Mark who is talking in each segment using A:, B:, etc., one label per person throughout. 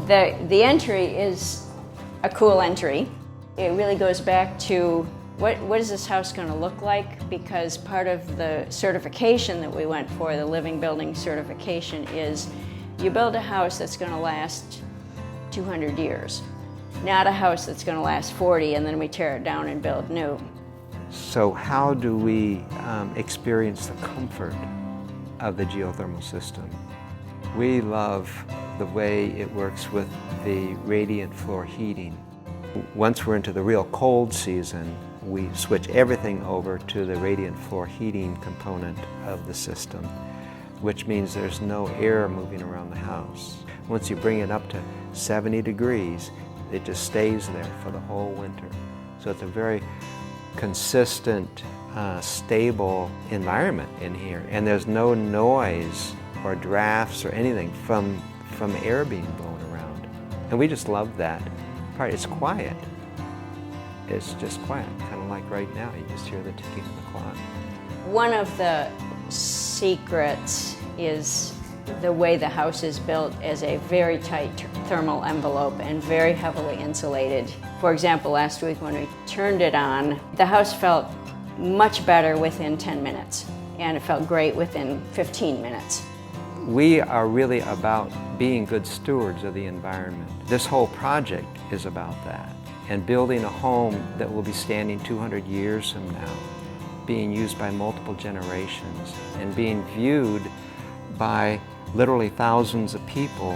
A: The entry is a cool entry. It really goes back to what is this house going to look like? Because part of the certification that we went for, the living building certification, is you build a house that's going to last 200 years, not a house that's going to last 40 and then we tear it down and build new.
B: So how do we experience the comfort of the geothermal system? We love the way it works with the radiant floor heating. Once we're into the real cold season, we switch everything over to the radiant floor heating component of the system, which means there's no air moving around the house. Once you bring it up to 70 degrees, it just stays there for the whole winter. So it's a very consistent, stable environment in here, and there's no noise or drafts or anything from air being blown around. And we just love that part. It's quiet. It's just quiet, kind of like right now. You just hear the ticking of the clock.
A: One of the secrets is the way the house is built as a very tight thermal envelope and very heavily insulated. For example, last week when we turned it on, the house felt much better within 10 minutes, and it felt great within 15 minutes.
B: We are really about being good stewards of the environment. This whole project is about that, and building a home that will be standing 200 years from now, being used by multiple generations, and being viewed by literally thousands of people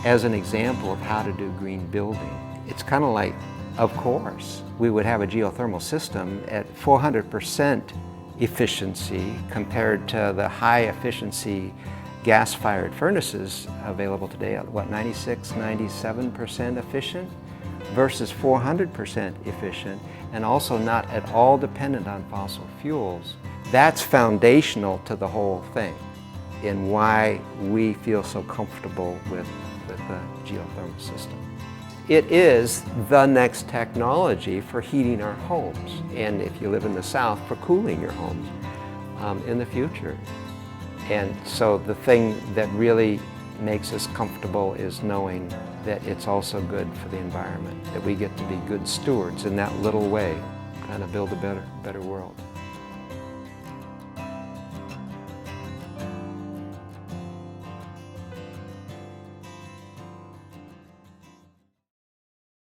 B: as an example of how to do green building. It's kind of like, of course, we would have a geothermal system at 400% efficiency compared to the high efficiency gas-fired furnaces available today at what, 96, 97% efficient versus 400% efficient, and also not at all dependent on fossil fuels. That's foundational to the whole thing and why we feel so comfortable with the geothermal system. It is the next technology for heating our homes, and if you live in the South, for cooling your homes in the future. And so the thing that really makes us comfortable is knowing that it's also good for the environment, that we get to be good stewards in that little way, kind of build a better world.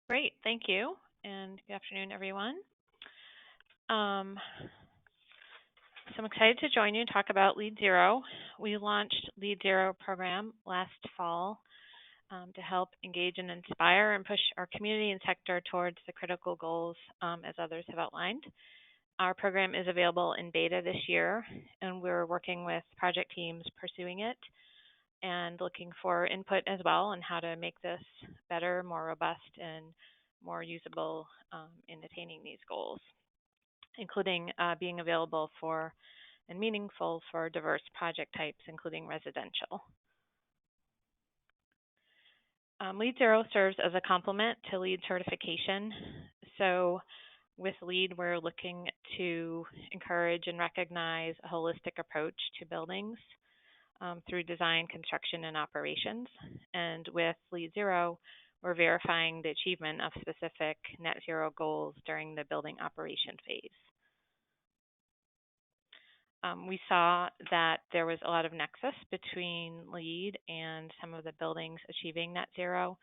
C: Great, thank you, and good afternoon, everyone. So I'm excited to join you and talk about LEED Zero. We launched LEED Zero program last fall to help engage and inspire and push our community and sector towards the critical goals as others have outlined. Our program is available in beta this year, and we're working with project teams pursuing it and looking for input as well on how to make this better, more robust, and more usable in attaining these goals, including being available for and meaningful for diverse project types, including residential. LEED Zero serves as a complement to LEED certification. So with LEED, we're looking to encourage and recognize a holistic approach to buildings through design, construction, and operations. And with LEED Zero, we're verifying the achievement of specific net zero goals during the building operation phase. We saw that there was a lot of nexus between LEED and some of the buildings achieving net zero.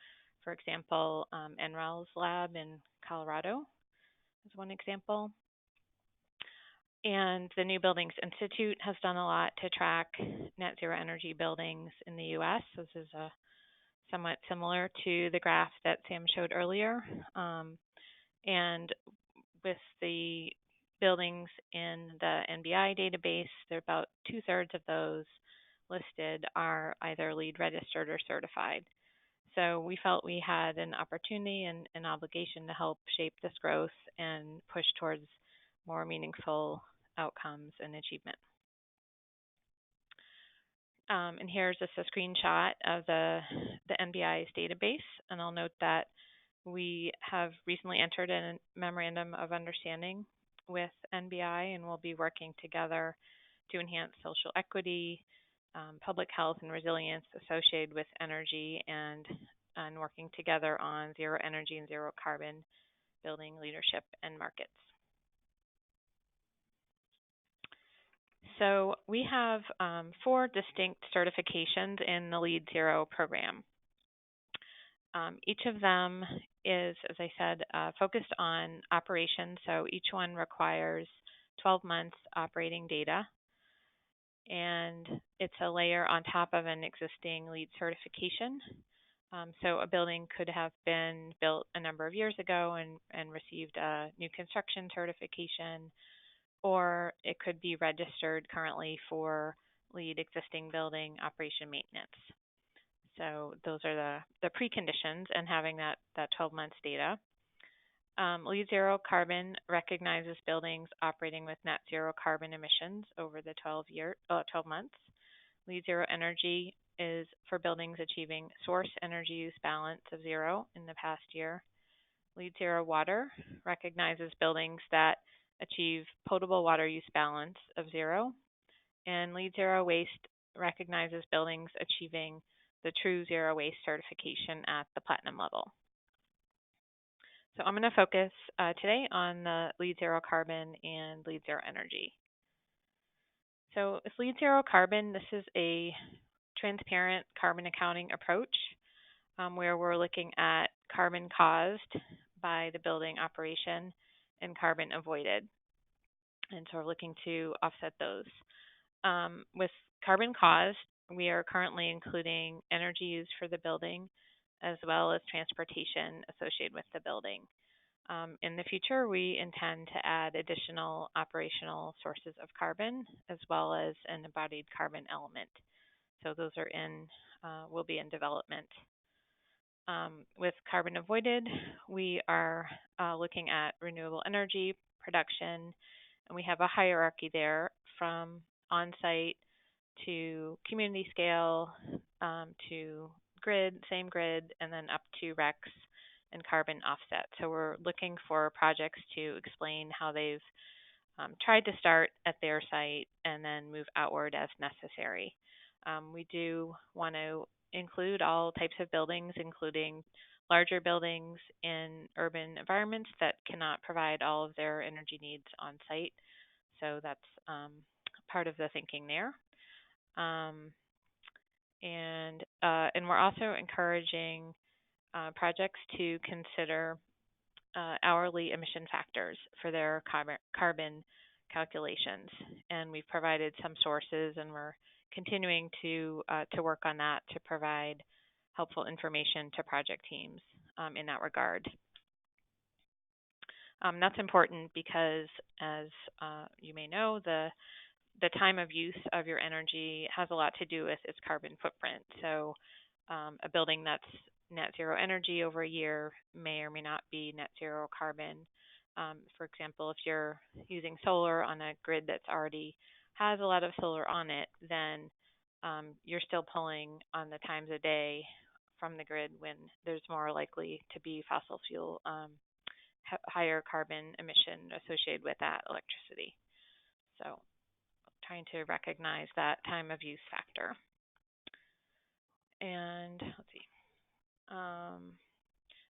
C: For example, NREL's lab in Colorado is one example. And the New Buildings Institute has done a lot to track net zero energy buildings in the US. This is somewhat similar to the graph that Sam showed earlier. And with the buildings in the NBI database, there are about 2/3 of those listed are either LEED registered or certified. So we felt we had an opportunity and an obligation to help shape this growth and push towards more meaningful outcomes and achievement. And here's just a screenshot of the NBI's database, and I'll note that we have recently entered a memorandum of understanding with NBI, and we'll be working together to enhance social equity, public health, and resilience associated with energy and and working together on zero energy and zero carbon building leadership and markets. So we have 4 distinct certifications in the LEED Zero program. Each of them is, as I said, focused on operations. So each one requires 12 months operating data. And it's a layer on top of an existing LEED certification. So a building could have been built a number of years ago and received a new construction certification, or it could be registered currently for LEED existing building operation maintenance. So those are the preconditions and having that 12 months data. LEED Zero Carbon recognizes buildings operating with net zero carbon emissions over the 12 months. LEED Zero Energy is for buildings achieving source energy use balance of 0 in the past year. LEED Zero Water recognizes buildings that achieve potable water use balance of 0. And LEED Zero Waste recognizes buildings achieving the True Zero Waste certification at the platinum level. So I'm going to focus today on the LEED Zero Carbon and LEED Zero Energy. So with LEED Zero Carbon, this is a transparent carbon accounting approach where we're looking at carbon caused by the building operation and carbon avoided. And so we're looking to offset those. With carbon caused, we are currently including energy used for the building as well as transportation associated with the building. In the future, we intend to add additional operational sources of carbon as well as an embodied carbon element. So those are will be in development. With carbon avoided, we are looking at renewable energy production, and we have a hierarchy there from on-site to community scale to same grid, and then up to RECs and carbon offset. So we're looking for projects to explain how they've tried to start at their site and then move outward as necessary. We do want to include all types of buildings, including larger buildings in urban environments that cannot provide all of their energy needs on site. So that's part of the thinking there. And we're also encouraging projects to consider hourly emission factors for their carbon calculations. And we've provided some sources, and we're continuing to work on that to provide helpful information to project teams in that regard. That's important because, as you may know, the time of use of your energy has a lot to do with its carbon footprint. So a building that's net zero energy over a year may or may not be net zero carbon. For example, if you're using solar on a grid that's already has a lot of solar on it, then you're still pulling on the times of day from the grid when there's more likely to be fossil fuel higher carbon emission associated with that electricity. So trying to recognize that time of use factor. And let's see.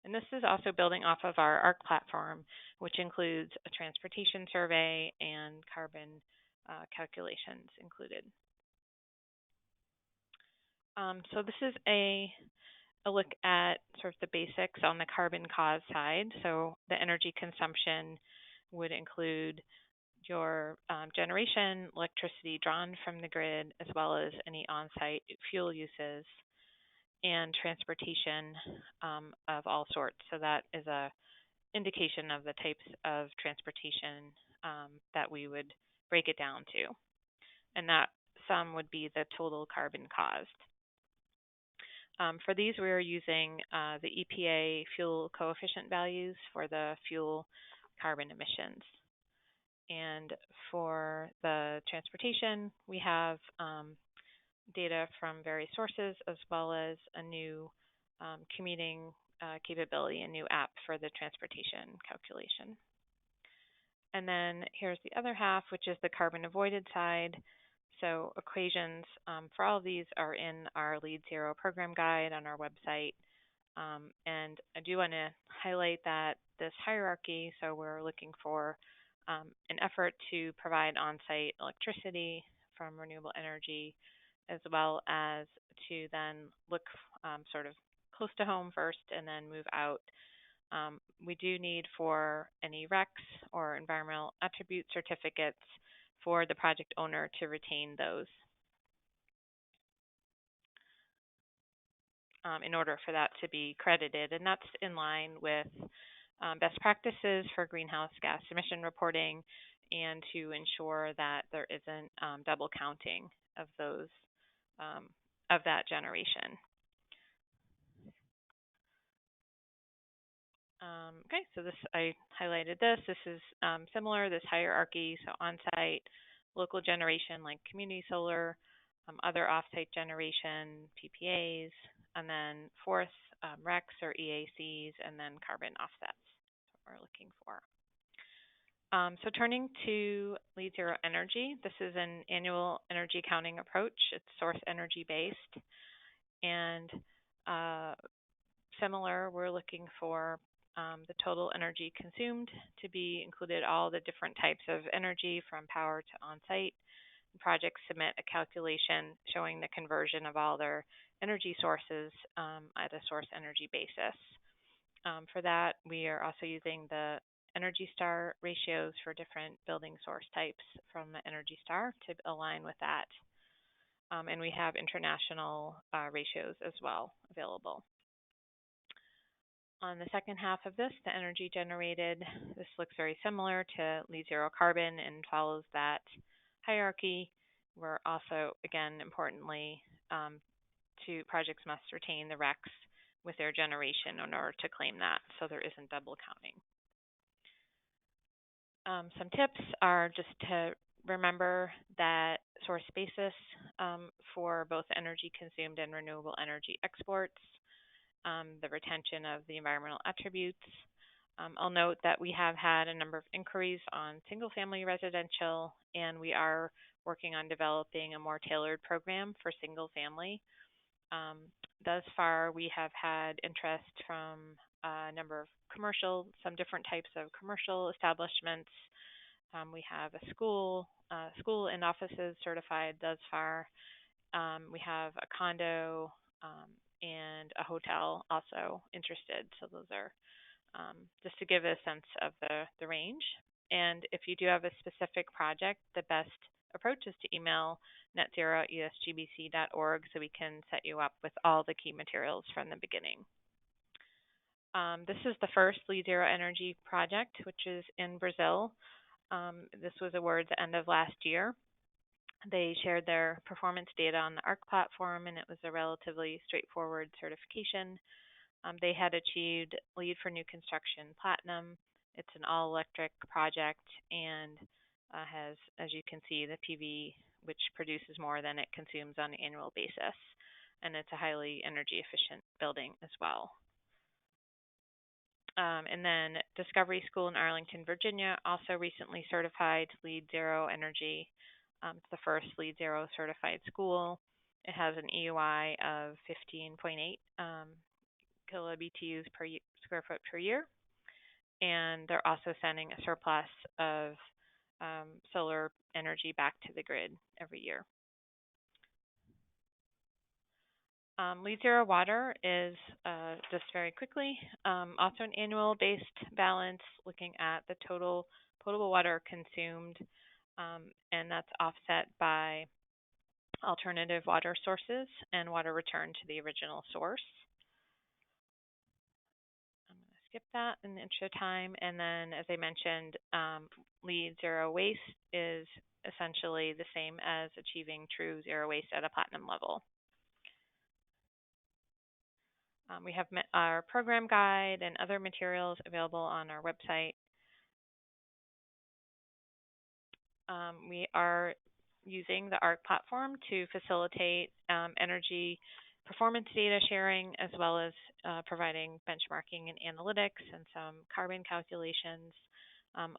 C: And this is also building off of our ARC platform, which includes a transportation survey and carbon calculations included. So this is a look at sort of the basics on the carbon cause side. So the energy consumption would include your generation, electricity drawn from the grid, as well as any on-site fuel uses, and transportation of all sorts. So that is a indication of the types of transportation that we would break it down to. And that sum would be the total carbon caused. For these, we are using the EPA fuel coefficient values for the fuel carbon emissions. And for the transportation, we have data from various sources, as well as a new commuting capability, a new app for the transportation calculation. And then here's the other half, which is the carbon avoided side. So equations for all of these are in our LEED Zero program guide on our website. And I do want to highlight that this hierarchy, so we're looking for an effort to provide on-site electricity from renewable energy, as well as to then look sort of close to home first and then move out. We do need for any RECs or environmental attribute certificates for the project owner to retain those in order for that to be credited. And that's in line with best practices for greenhouse gas emission reporting and to ensure that there isn't double counting of those of that generation. Okay, so this I highlighted this. This is similar, this hierarchy, so on-site, local generation like community solar, other off-site generation, PPAs, and then fourth, RECs or EACs, and then carbon offsets. That's what we're looking for. So turning to LEED Zero Energy, this is an annual energy accounting approach. It's source energy based, and similar, we're looking for the total energy consumed to be included, all the different types of energy from power to on-site. Projects submit a calculation showing the conversion of all their energy sources at a source energy basis. For that, we are also using the Energy Star ratios for different building source types from the Energy Star to align with that. And we have international ratios as well available. On the second half of this, the energy generated, this looks very similar to LEED Zero Carbon and follows that hierarchy. We're also, again, importantly, projects must retain the RECs with their generation in order to claim that, so there isn't double counting. Some tips are just to remember that source basis for both energy consumed and renewable energy exports, the retention of the environmental attributes. I'll note that we have had a number of inquiries on single-family residential, and we are working on developing a more tailored program for single-family. Thus far, we have had interest from a number of commercial, some different types of commercial establishments. We have a school and offices certified thus far. We have a condo and a hotel also interested. So those are just to give a sense of the range. And if you do have a specific project, the best approach is to email netzero@usgbc.org so we can set you up with all the key materials from the beginning. This is the first LEED Zero Energy project, which is in Brazil. This was awarded the end of last year. They shared their performance data on the ARC platform, and it was a relatively straightforward certification. They had achieved LEED for new construction platinum. It's an all-electric project and has, as you can see, the PV, which produces more than it consumes on an annual basis. And it's a highly energy efficient building as well. And then Discovery School in Arlington, Virginia, also recently certified LEED Zero Energy. It's the first LEED Zero certified school. It has an EUI of 15.8 kilobtus per square foot per year. And they're also sending a surplus of solar energy back to the grid every year. LEED Zero Water is, just very quickly, also an annual based balance looking at the total potable water consumed, and that's offset by alternative water sources and water returned to the original source. I'm going to skip that in the interest of time. And then, as I mentioned, LEED Zero Waste is essentially the same as achieving true zero waste at a platinum level. We have our program guide and other materials available on our website. We are using the ARC platform to facilitate energy performance data sharing, as well as providing benchmarking and analytics and some carbon calculations.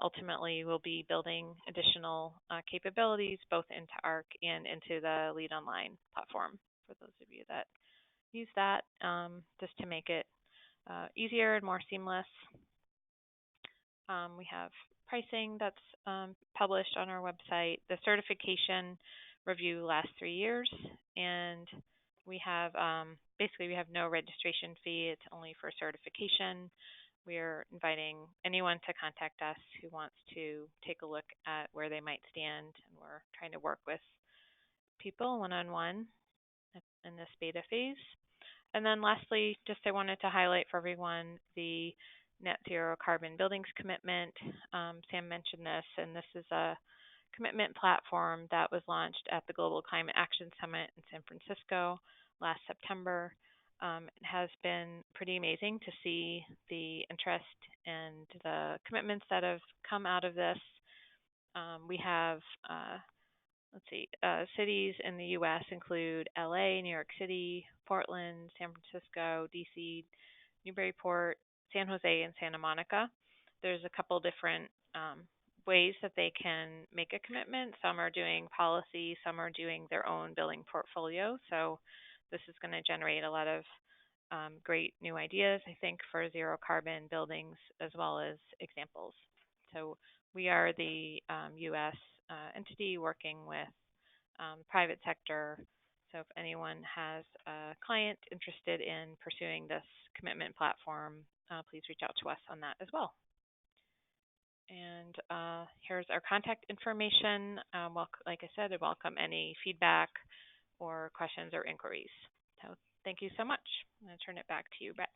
C: Ultimately, we'll be building additional capabilities both into ARC and into the LEED Online platform for those of you that use that, just to make it easier and more seamless. We have pricing that's published on our website. The certification review lasts 3 years, and we have basically we have no registration fee. It's only for certification. We're inviting anyone to contact us who wants to take a look at where they might stand, and we're trying to work with people one-on-one in this beta phase. And then lastly, just I wanted to highlight for everyone the net zero carbon buildings commitment. Sam mentioned this, and this is a commitment platform that was launched at the Global Climate Action Summit in San Francisco last September. It has been pretty amazing to see the interest and the commitments that have come out of this. We have cities in the U.S. include LA, New York City, Portland, San Francisco, DC, Newburyport, San Jose, and Santa Monica. There's a couple different ways that they can make a commitment. Some are doing policy, some are doing their own building portfolio. So this is going to generate a lot of great new ideas, I think, for zero carbon buildings as well as examples. So we are the U.S. Entity working with private sector. So if anyone has a client interested in pursuing this commitment platform, please reach out to us on that as well. And here's our contact information. Like I said, I welcome any feedback or questions or inquiries. So thank you so much. I'm going to turn it back to you, Brett.